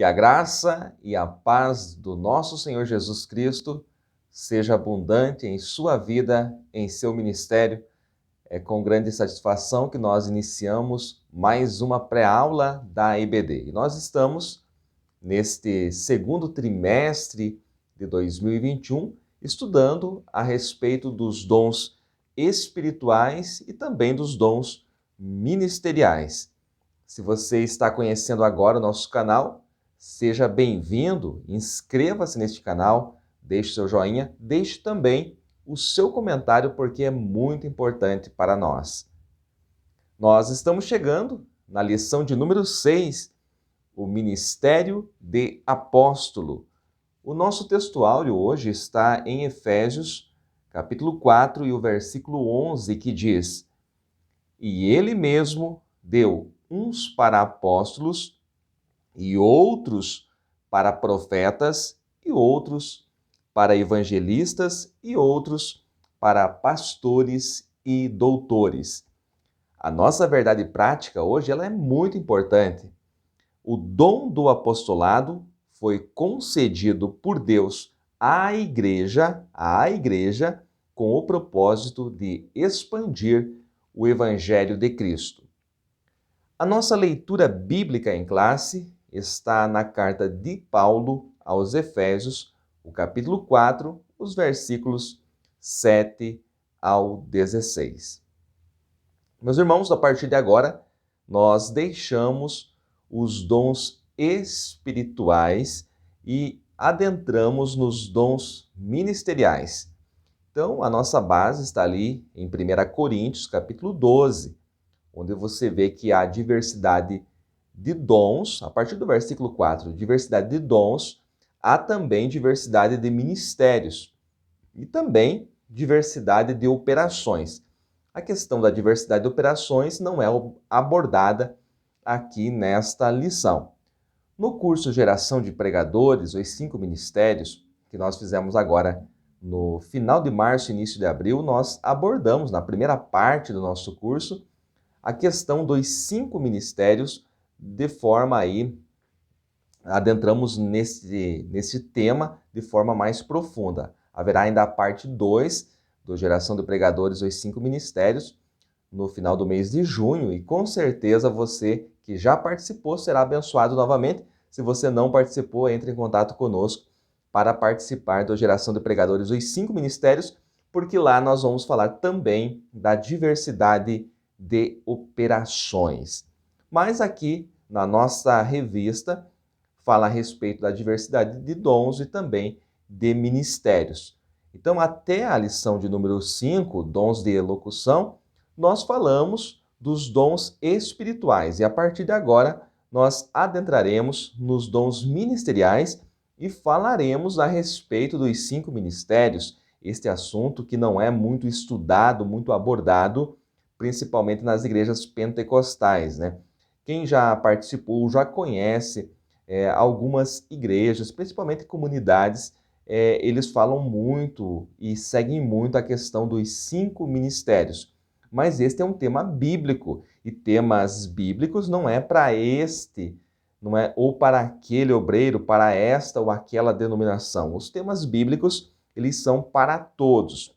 Que a graça e a paz do nosso Senhor Jesus Cristo seja abundante em sua vida, em seu ministério. É com grande satisfação que nós iniciamos mais uma pré-aula da IBD. E nós estamos neste segundo trimestre de 2021 estudando a respeito dos dons espirituais e também dos dons ministeriais. Se você está conhecendo agora o nosso canal, seja bem-vindo, inscreva-se neste canal, deixe seu joinha, deixe também o seu comentário, porque é muito importante para nós. Nós estamos chegando na lição de número 6, o Ministério de Apóstolo. O nosso textuário hoje está em Efésios, capítulo 4 e o versículo 11, que diz: E ele mesmo deu uns para apóstolos, e outros para profetas, e outros para evangelistas, e outros para pastores e doutores. A nossa verdade prática hoje ela é muito importante. O dom do apostolado foi concedido por Deus à igreja, com o propósito de expandir o Evangelho de Cristo. A nossa leitura bíblica em classe está na carta de Paulo aos Efésios, o capítulo 4, os versículos 7 ao 16. Meus irmãos, a partir de agora, nós deixamos os dons espirituais e adentramos nos dons ministeriais. Então, a nossa base está ali em 1 Coríntios, capítulo 12, onde você vê que há diversidade de dons, a partir do versículo 4, diversidade de dons, há também diversidade de ministérios e também diversidade de operações. A questão da diversidade de operações não é abordada aqui nesta lição. No curso Geração de Pregadores, os 5 ministérios, que nós fizemos agora no final de março, início de abril, nós abordamos na primeira parte do nosso curso a questão dos 5 ministérios, de forma aí, adentramos nesse tema de forma mais profunda. Haverá ainda a parte 2 do Geração de Pregadores, os 5 ministérios, no final do mês de junho, e com certeza você que já participou será abençoado novamente. Se você não participou, entre em contato conosco para participar do Geração de Pregadores, os 5 ministérios, porque lá nós vamos falar também da diversidade de operações. Mas aqui, na nossa revista, fala a respeito da diversidade de dons e também de ministérios. Então, até a lição de número 5, dons de elocução, nós falamos dos dons espirituais. E a partir de agora, nós adentraremos nos dons ministeriais e falaremos a respeito dos 5 ministérios, este assunto que não é muito estudado, muito abordado, principalmente nas igrejas pentecostais, né? Quem já participou, já conhece algumas igrejas, principalmente comunidades, eles falam muito e seguem muito a questão dos 5 ministérios. Mas este é um tema bíblico, e temas bíblicos não é para este, não é ou para aquele obreiro, para esta ou aquela denominação. Os temas bíblicos, eles são para todos.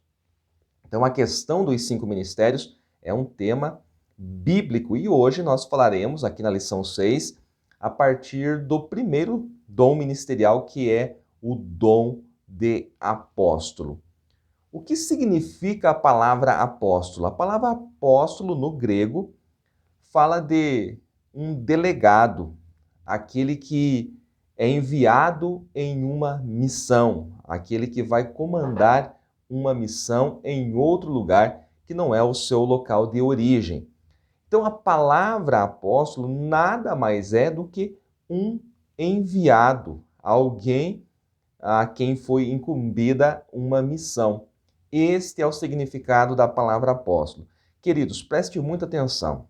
Então, a questão dos 5 ministérios é um tema bíblico, e hoje nós falaremos aqui na lição 6 a partir do primeiro dom ministerial, que é o dom de apóstolo. O que significa a palavra apóstolo? A palavra apóstolo no grego fala de um delegado, aquele que é enviado em uma missão, aquele que vai comandar uma missão em outro lugar que não é o seu local de origem. Então, a palavra apóstolo nada mais é do que um enviado, alguém a quem foi incumbida uma missão. Este é o significado da palavra apóstolo. Queridos, preste muita atenção.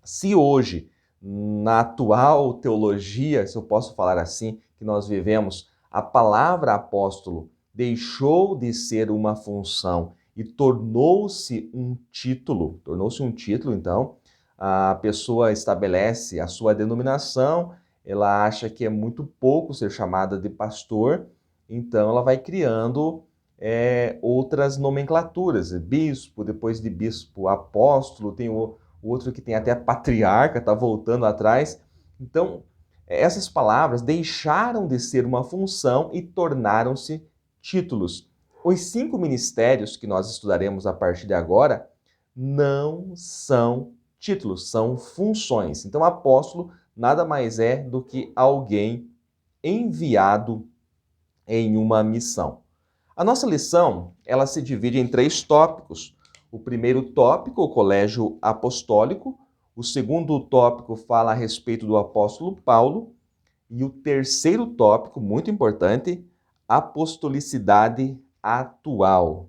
Se hoje, na atual teologia, se eu posso falar assim, que nós vivemos, a palavra apóstolo deixou de ser uma função e tornou-se um título, então a pessoa estabelece a sua denominação, ela acha que é muito pouco ser chamada de pastor, então ela vai criando outras nomenclaturas, bispo, depois de bispo, apóstolo, tem o outro que tem até patriarca, está voltando atrás. Então, essas palavras deixaram de ser uma função e tornaram-se títulos. Os 5 ministérios que nós estudaremos a partir de agora não são títulos, são funções. Então, apóstolo nada mais é do que alguém enviado em uma missão. A nossa lição, ela se divide em 3 tópicos. O primeiro tópico, o colégio apostólico. O segundo tópico fala a respeito do apóstolo Paulo. E o terceiro tópico, muito importante, apostolicidade atual,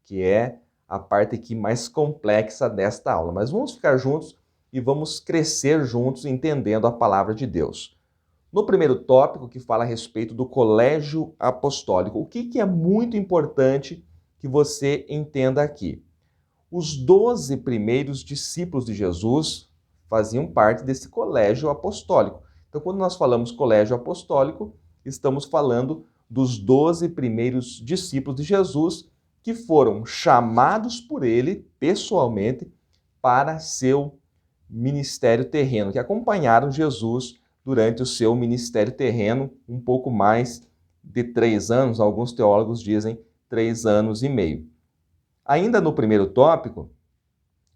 que é a parte aqui mais complexa desta aula. Mas vamos ficar juntos e vamos crescer juntos entendendo a palavra de Deus. No primeiro tópico, que fala a respeito do colégio apostólico, o que é muito importante que você entenda aqui? Os 12 primeiros discípulos de Jesus faziam parte desse colégio apostólico. Então, quando nós falamos colégio apostólico, estamos falando dos 12 primeiros discípulos de Jesus que foram chamados por ele, pessoalmente, para seu ministério terreno, que acompanharam Jesus durante o seu ministério terreno, um pouco mais de 3 anos, alguns teólogos dizem 3 anos e meio. Ainda no primeiro tópico,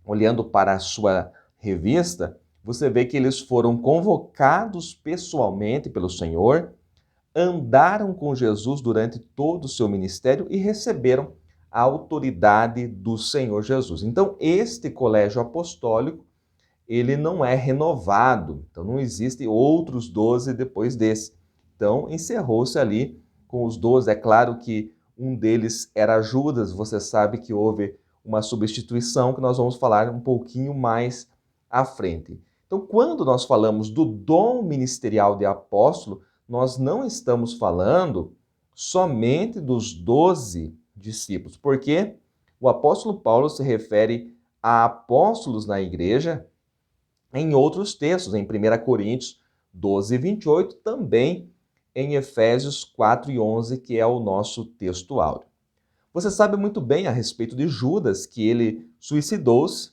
olhando para a sua revista, você vê que eles foram convocados pessoalmente pelo Senhor, andaram com Jesus durante todo o seu ministério e receberam a autoridade do Senhor Jesus. Então, este colégio apostólico, ele não é renovado. Então, não existem outros 12 depois desse. Então, encerrou-se ali com os 12. É claro que um deles era Judas. Você sabe que houve uma substituição que nós vamos falar um pouquinho mais à frente. Então, quando nós falamos do dom ministerial de apóstolo, nós não estamos falando somente dos 12 discípulos, porque o apóstolo Paulo se refere a apóstolos na igreja em outros textos, em 1 Coríntios 12, 28, também em Efésios 4 e 11, que é o nosso texto áureo. Você sabe muito bem a respeito de Judas, que ele suicidou-se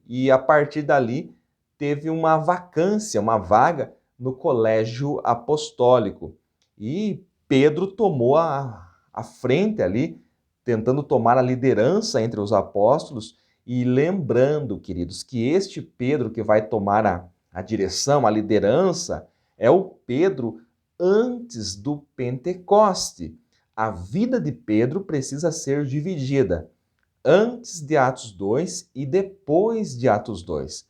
e a partir dali teve uma vacância, uma vaga no colégio apostólico. E Pedro tomou a frente ali, tentando tomar a liderança entre os apóstolos. E lembrando, queridos, que este Pedro que vai tomar a direção, a liderança, é o Pedro antes do Pentecoste. A vida de Pedro precisa ser dividida antes de Atos 2 e depois de Atos 2.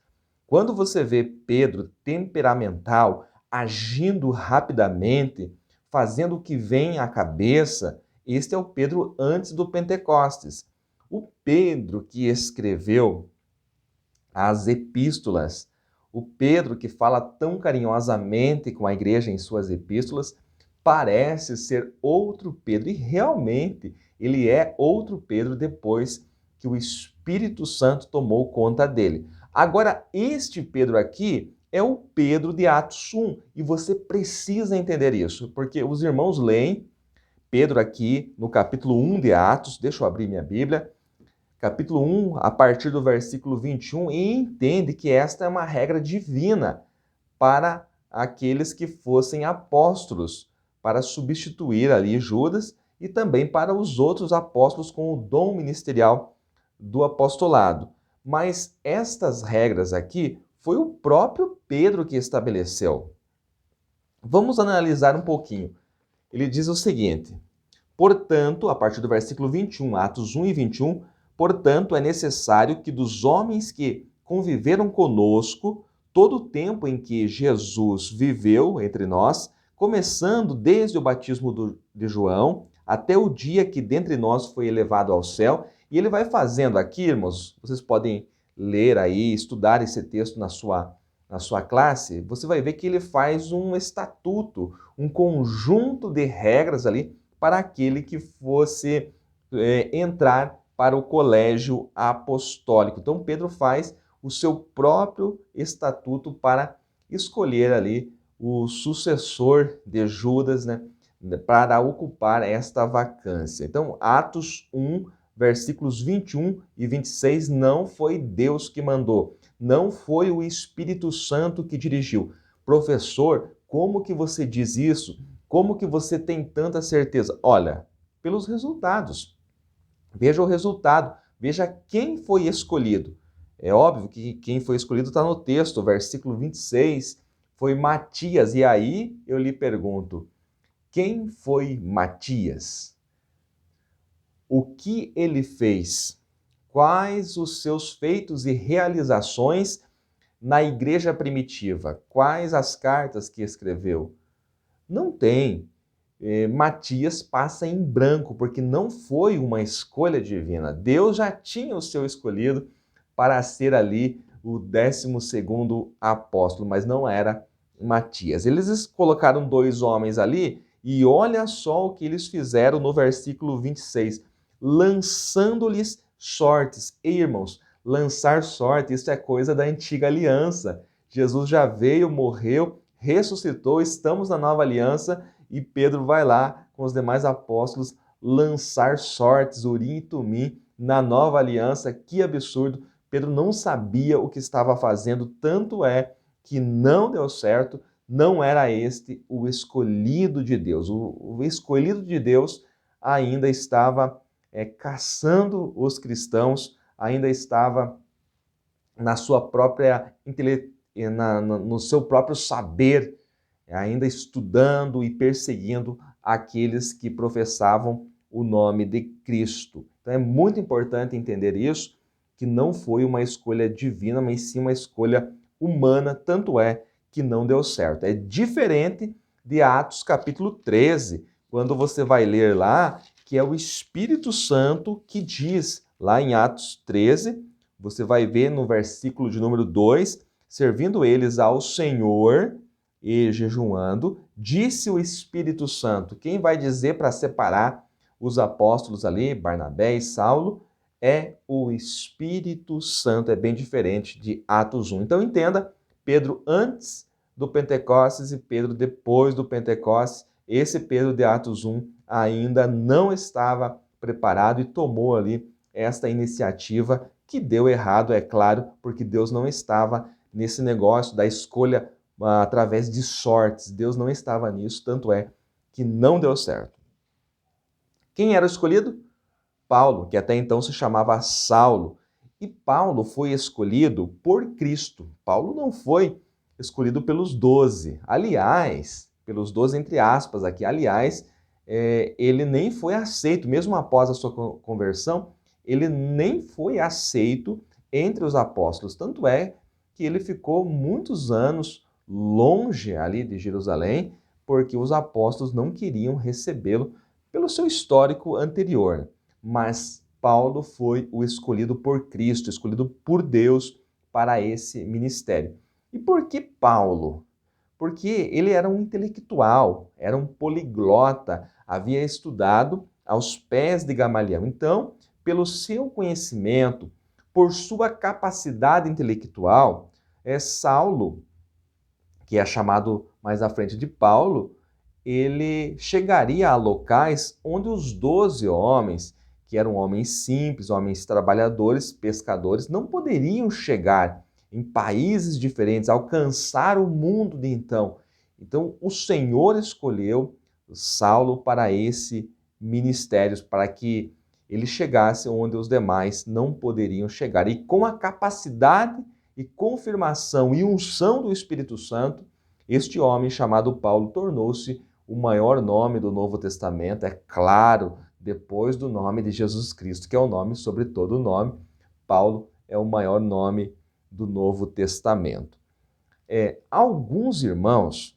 Quando você vê Pedro temperamental, agindo rapidamente, fazendo o que vem à cabeça, este é o Pedro antes do Pentecostes. O Pedro que escreveu as epístolas, o Pedro que fala tão carinhosamente com a igreja em suas epístolas, parece ser outro Pedro, e realmente ele é outro Pedro depois que o Espírito Santo tomou conta dele. Agora, este Pedro aqui é o Pedro de Atos 1, e você precisa entender isso, porque os irmãos leem Pedro aqui no capítulo 1 de Atos, deixa eu abrir minha Bíblia, capítulo 1, a partir do versículo 21, e entende que esta é uma regra divina para aqueles que fossem apóstolos, para substituir ali Judas e também para os outros apóstolos com o dom ministerial do apostolado. Mas estas regras aqui foi o próprio Pedro que estabeleceu. Vamos analisar um pouquinho. Ele diz o seguinte: portanto, a partir do versículo 21, Atos 1 e 21, portanto, é necessário que dos homens que conviveram conosco todo o tempo em que Jesus viveu entre nós, começando desde o batismo de João até o dia que dentre nós foi elevado ao céu. E ele vai fazendo aqui, irmãos, vocês podem ler aí, estudar esse texto na sua classe, você vai ver que ele faz um estatuto, um conjunto de regras ali para aquele que fosse entrar para o colégio apostólico. Então, Pedro faz o seu próprio estatuto para escolher ali o sucessor de Judas, né, para ocupar esta vacância. Então, Atos 1, versículos 21 e 26, não foi Deus que mandou, não foi o Espírito Santo que dirigiu. Professor, como que você diz isso? Como que você tem tanta certeza? Olha, pelos resultados. Veja o resultado, veja quem foi escolhido. É óbvio que quem foi escolhido está no texto, versículo 26, foi Matias. E aí eu lhe pergunto, quem foi Matias? O que ele fez? Quais os seus feitos e realizações na igreja primitiva? Quais as cartas que escreveu? Não tem. Matias passa em branco, porque não foi uma escolha divina. Deus já tinha o seu escolhido para ser ali o 12º apóstolo, mas não era Matias. Eles colocaram 2 homens ali e olha só o que eles fizeram no versículo 26, lançando-lhes sortes. E, irmãos, lançar sorte, isso é coisa da antiga aliança. Jesus já veio, morreu, ressuscitou, estamos na nova aliança e Pedro vai lá com os demais apóstolos lançar sortes, Urim e Tumim, na nova aliança. Que absurdo! Pedro não sabia o que estava fazendo, tanto é que não deu certo, não era este o escolhido de Deus. O escolhido de Deus ainda estava caçando os cristãos, ainda estava na sua própria no seu próprio saber, ainda estudando e perseguindo aqueles que professavam o nome de Cristo. Então é muito importante entender isso, que não foi uma escolha divina, mas sim uma escolha humana, tanto é que não deu certo. É diferente de Atos capítulo 13, quando você vai ler lá que é o Espírito Santo que diz, lá em Atos 13, você vai ver no versículo de número 2, servindo eles ao Senhor e jejuando, disse o Espírito Santo. Quem vai dizer para separar os apóstolos ali, Barnabé e Saulo, é o Espírito Santo. É bem diferente de Atos 1. Então entenda, Pedro antes do Pentecostes e Pedro depois do Pentecostes. Esse Pedro de Atos 1 ainda não estava preparado e tomou ali esta iniciativa que deu errado, é claro, porque Deus não estava nesse negócio da escolha através de sortes. Deus não estava nisso, tanto é que não deu certo. Quem era o escolhido? Paulo, que até então se chamava Saulo. E Paulo foi escolhido por Cristo. Paulo não foi escolhido pelos 12. Aliás, pelos 12 entre aspas aqui. Aliás, ele nem foi aceito, mesmo após a sua conversão, ele nem foi aceito entre os apóstolos. Tanto é que ele ficou muitos anos longe ali de Jerusalém, porque os apóstolos não queriam recebê-lo pelo seu histórico anterior. Mas Paulo foi o escolhido por Cristo, escolhido por Deus para esse ministério. E por que Paulo? Porque ele era um intelectual, era um poliglota, havia estudado aos pés de Gamaliel. Então, pelo seu conhecimento, por sua capacidade intelectual, Saulo, que é chamado mais à frente de Paulo, ele chegaria a locais onde os 12 homens, que eram homens simples, homens trabalhadores, pescadores, não poderiam chegar em países diferentes, alcançar o mundo de então. Então, o Senhor escolheu Saulo para esse ministério, para que ele chegasse onde os demais não poderiam chegar. E com a capacidade e confirmação e unção do Espírito Santo, este homem chamado Paulo tornou-se o maior nome do Novo Testamento, é claro, depois do nome de Jesus Cristo, que é o nome sobre todo nome. Paulo é o maior nome do Novo Testamento. Alguns irmãos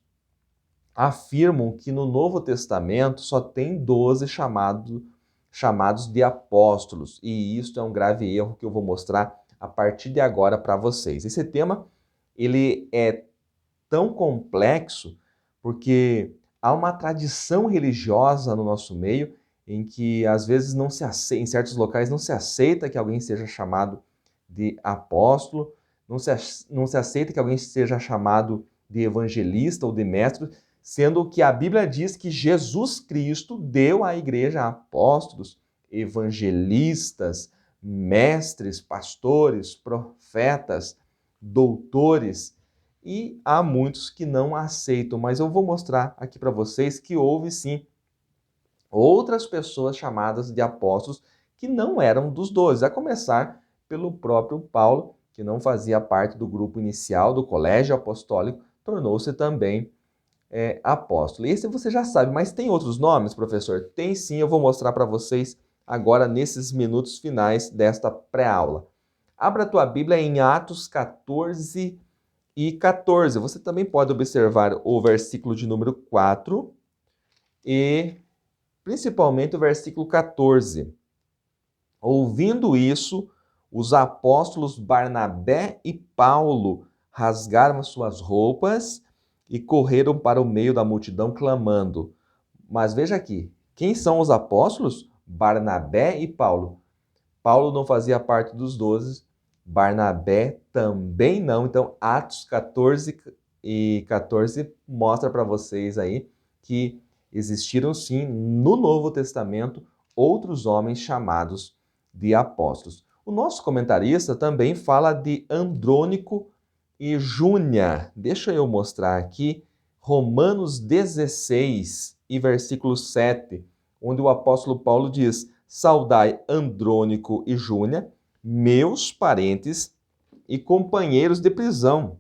afirmam que no Novo Testamento só tem 12 chamados de apóstolos, e isso é um grave erro que eu vou mostrar a partir de agora para vocês. Esse tema ele é tão complexo porque há uma tradição religiosa no nosso meio em que às vezes não se aceita, em certos locais não se aceita que alguém seja chamado de apóstolo, não se aceita que alguém seja chamado de evangelista ou de mestre, sendo que a Bíblia diz que Jesus Cristo deu à igreja apóstolos, evangelistas, mestres, pastores, profetas, doutores, e há muitos que não aceitam, mas eu vou mostrar aqui para vocês que houve sim outras pessoas chamadas de apóstolos que não eram dos 12, a começar pelo próprio Paulo, que não fazia parte do grupo inicial do colégio apostólico, tornou-se também apóstolo. Esse você já sabe, mas tem outros nomes, professor? Tem sim, eu vou mostrar para vocês agora nesses minutos finais desta pré-aula. Abra a tua Bíblia em Atos 14 e 14. Você também pode observar o versículo de número 4 e principalmente o versículo 14. Ouvindo isso, os apóstolos Barnabé e Paulo rasgaram as suas roupas e correram para o meio da multidão clamando. Mas veja aqui, quem são os apóstolos? Barnabé e Paulo. Paulo não fazia parte dos 12, Barnabé também não. Então, Atos 14 e 14 mostra para vocês aí que existiram sim no Novo Testamento outros homens chamados de apóstolos. O nosso comentarista também fala de Andrônico e Júnia. Deixa eu mostrar aqui Romanos 16 e versículo 7, onde o apóstolo Paulo diz: saudai Andrônico e Júnia, meus parentes e companheiros de prisão,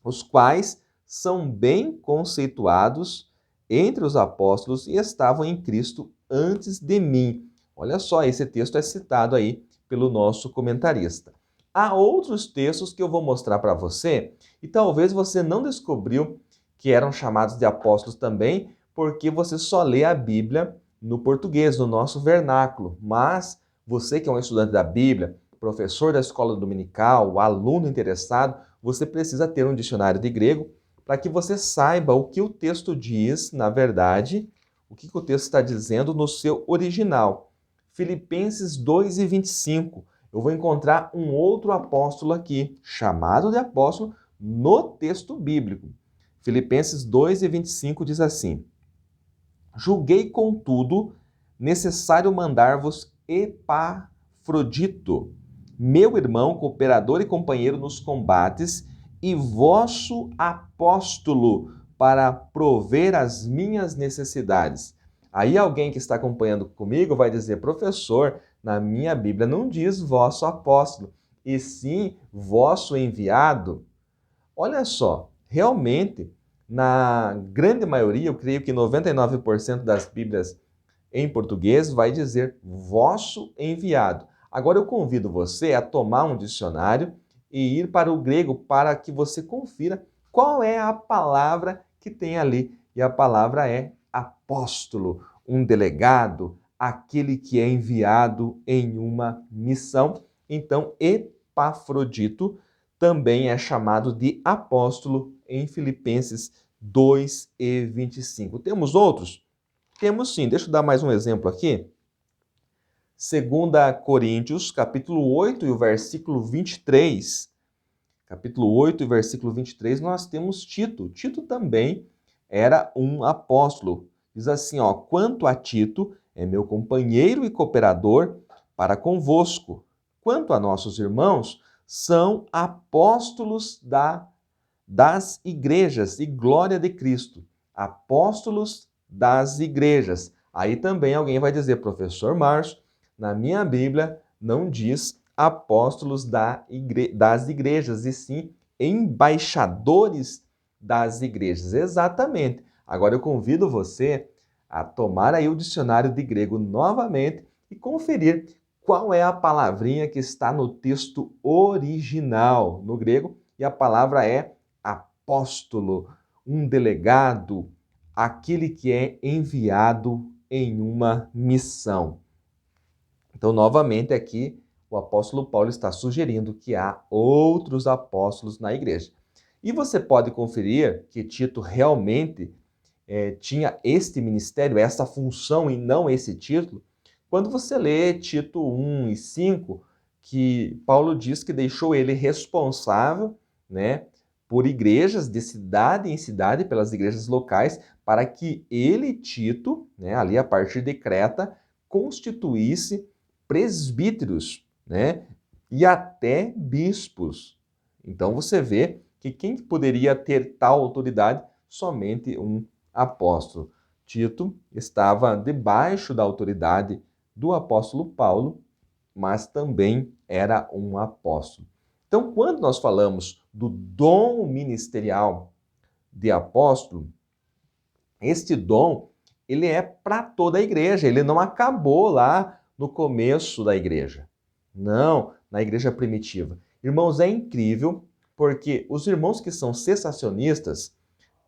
os quais são bem conceituados entre os apóstolos e estavam em Cristo antes de mim. Olha só, esse texto é citado aí pelo nosso comentarista. Há outros textos que eu vou mostrar para você e talvez você não descobriu que eram chamados de apóstolos também porque você só lê a Bíblia no português, no nosso vernáculo. Mas você que é um estudante da Bíblia, professor da escola dominical, aluno interessado, você precisa ter um dicionário de grego para que você saiba o que o texto diz, na verdade, o que o texto está dizendo no seu original. Filipenses 2 e 25. Eu vou encontrar um outro apóstolo aqui, chamado de apóstolo, no texto bíblico. Filipenses 2 e 25 diz assim: julguei, contudo, necessário mandar-vos Epafrodito, meu irmão, cooperador e companheiro nos combates, e vosso apóstolo, para prover as minhas necessidades. Aí alguém que está acompanhando comigo vai dizer: professor, na minha Bíblia não diz vosso apóstolo, e sim vosso enviado. Olha só, realmente, na grande maioria, eu creio que 99% das Bíblias em português vai dizer vosso enviado. Agora eu convido você a tomar um dicionário e ir para o grego para que você confira qual é a palavra que tem ali. E a palavra é apóstolo, um delegado, aquele que é enviado em uma missão. Então, Epafrodito também é chamado de apóstolo em Filipenses 2 e 25. Temos outros? Temos sim. Deixa eu dar mais um exemplo aqui. 2 Coríntios, capítulo 8 e o versículo 23. Capítulo 8 e versículo 23, nós temos Tito. Tito também era um apóstolo. Diz assim, ó: quanto a Tito, é meu companheiro e cooperador para convosco. Quanto a nossos irmãos, são apóstolos das igrejas e glória de Cristo. Apóstolos das igrejas. Aí também alguém vai dizer: professor Márcio, na minha Bíblia não diz apóstolos das igrejas, e sim embaixadores das igrejas. Exatamente. Agora eu convido você a tomar aí o dicionário de grego novamente e conferir qual é a palavrinha que está no texto original no grego, e a palavra é apóstolo, um delegado, aquele que é enviado em uma missão. Então, novamente aqui, o apóstolo Paulo está sugerindo que há outros apóstolos na igreja. E você pode conferir que Tito realmente tinha este ministério, essa função e não esse título, quando você lê Tito 1 e 5, que Paulo diz que deixou ele responsável, né, por igrejas de cidade em cidade, pelas igrejas locais, para que ele, Tito, né, ali a partir de Creta, constituísse presbíteros, né, e até bispos. Então você vê que quem poderia ter tal autoridade? Somente um apóstolo. Tito estava debaixo da autoridade do apóstolo Paulo, mas também era um apóstolo. Então, quando nós falamos do dom ministerial de apóstolo, este dom, ele é para toda a igreja, ele não acabou lá no começo da igreja. Não, na igreja primitiva. Irmãos, é incrível, porque os irmãos que são cessacionistas,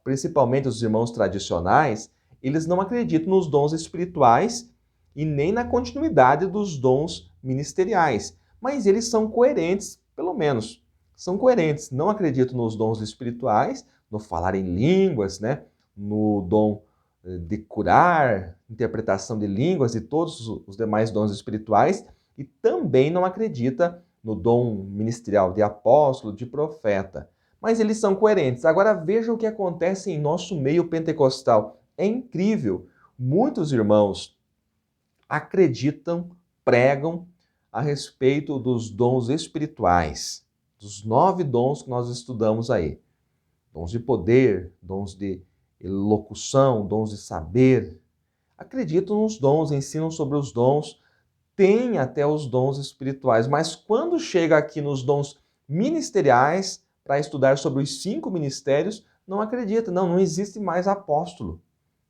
principalmente os irmãos tradicionais, eles não acreditam nos dons espirituais e nem na continuidade dos dons ministeriais. Mas eles são coerentes, pelo menos. São coerentes. Não acreditam nos dons espirituais, no falar em línguas, né? No dom de curar, interpretação de línguas e todos os demais dons espirituais. E também não acredita no dom ministerial de apóstolo, de profeta. Mas eles são coerentes. Agora veja o que acontece em nosso meio pentecostal. É incrível. Muitos irmãos acreditam, pregam a respeito dos dons espirituais, dos 9 dons que nós estudamos aí. Dons de poder, dons de elocução, dons de saber. Acreditam nos dons, ensinam sobre os dons, têm até os dons espirituais, mas quando chega aqui nos dons ministeriais, para estudar sobre os 5 ministérios, não acredita. Não existe mais apóstolo.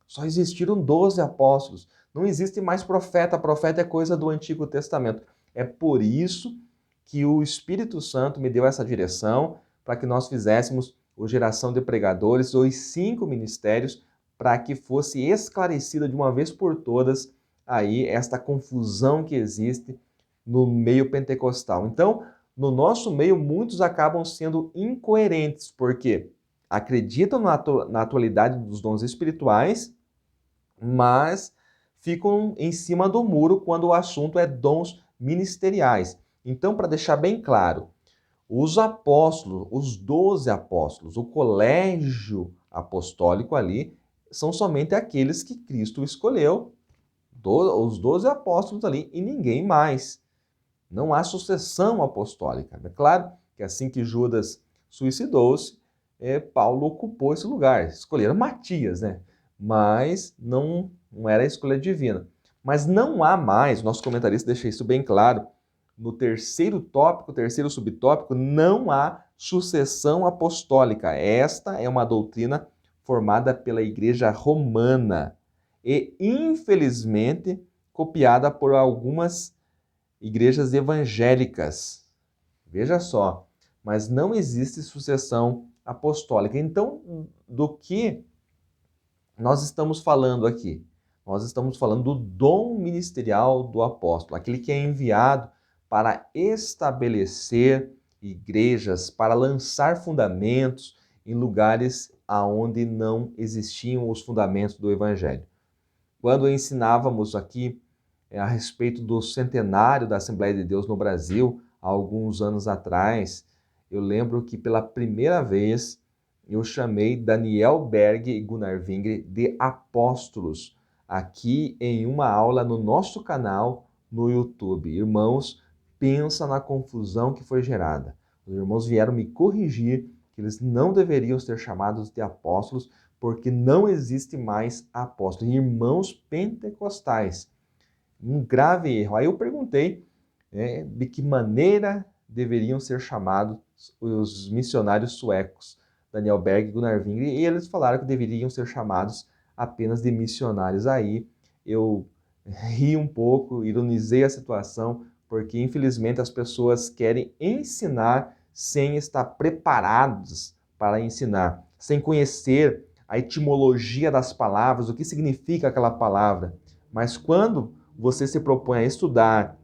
Só existiram 12 apóstolos. Não existe mais profeta. Profeta é coisa do Antigo Testamento. É por isso que o Espírito Santo me deu essa direção para que nós fizéssemos o Geração de Pregadores, os 5 ministérios, para que fosse esclarecida de uma vez por todas aí esta confusão que existe no meio pentecostal. Então, no nosso meio, muitos acabam sendo incoerentes, porque acreditam na atualidade dos dons espirituais, mas ficam em cima do muro quando o assunto é dons ministeriais. Então, para deixar bem claro, os apóstolos, os 12 apóstolos, o colégio apostólico ali, são somente aqueles que Cristo escolheu, os 12 apóstolos ali e ninguém mais. Não há sucessão apostólica. É claro que assim que Judas suicidou-se, Paulo ocupou esse lugar. Escolheram Matias, né? Mas não era a escolha divina. Mas não há mais, o nosso comentarista deixa isso bem claro, no terceiro tópico, terceiro subtópico, não há sucessão apostólica. Esta é uma doutrina formada pela Igreja Romana e, infelizmente, copiada por algumas igrejas evangélicas. Veja só, mas não existe sucessão apostólica. Então, do que nós estamos falando aqui? Nós estamos falando do dom ministerial do apóstolo, aquele que é enviado para estabelecer igrejas, para lançar fundamentos em lugares aonde não existiam os fundamentos do evangelho. Quando ensinávamos aqui a respeito do centenário da Assembleia de Deus no Brasil, há alguns anos atrás, eu lembro que pela primeira vez eu chamei Daniel Berg e Gunnar Wingre de apóstolos aqui em uma aula no nosso canal no YouTube. Irmãos, pensa na confusão que foi gerada. Os irmãos vieram me corrigir que eles não deveriam ser chamados de apóstolos porque não existe mais apóstolos. Irmãos pentecostais. Um grave erro. Aí eu perguntei de que maneira deveriam ser chamados os missionários suecos, Daniel Berg e Gunnar Wingre, e eles falaram que deveriam ser chamados apenas de missionários. Aí eu ri um pouco, ironizei a situação, porque infelizmente as pessoas querem ensinar sem estar preparados para ensinar, sem conhecer a etimologia das palavras, o que significa aquela palavra. Mas quando você se propõe a estudar,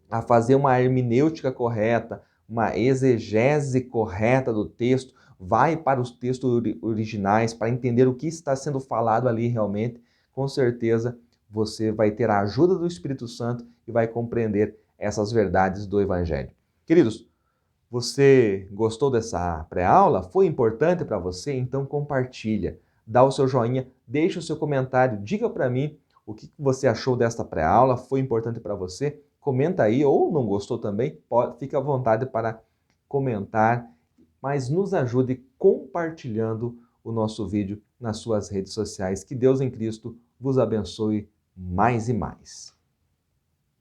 a fazer uma hermenêutica correta, uma exegese correta do texto, vai para os textos originais para entender o que está sendo falado ali realmente, com certeza você vai ter a ajuda do Espírito Santo e vai compreender essas verdades do Evangelho. Queridos, Você gostou dessa pré-aula? Foi importante para você? Então compartilha, dá o seu joinha, deixa o seu comentário, diga para mim o que você achou desta pré-aula, foi importante para você? Comenta aí, ou não gostou também, fique à vontade para comentar, mas nos ajude compartilhando o nosso vídeo nas suas redes sociais. Que Deus em Cristo vos abençoe mais e mais.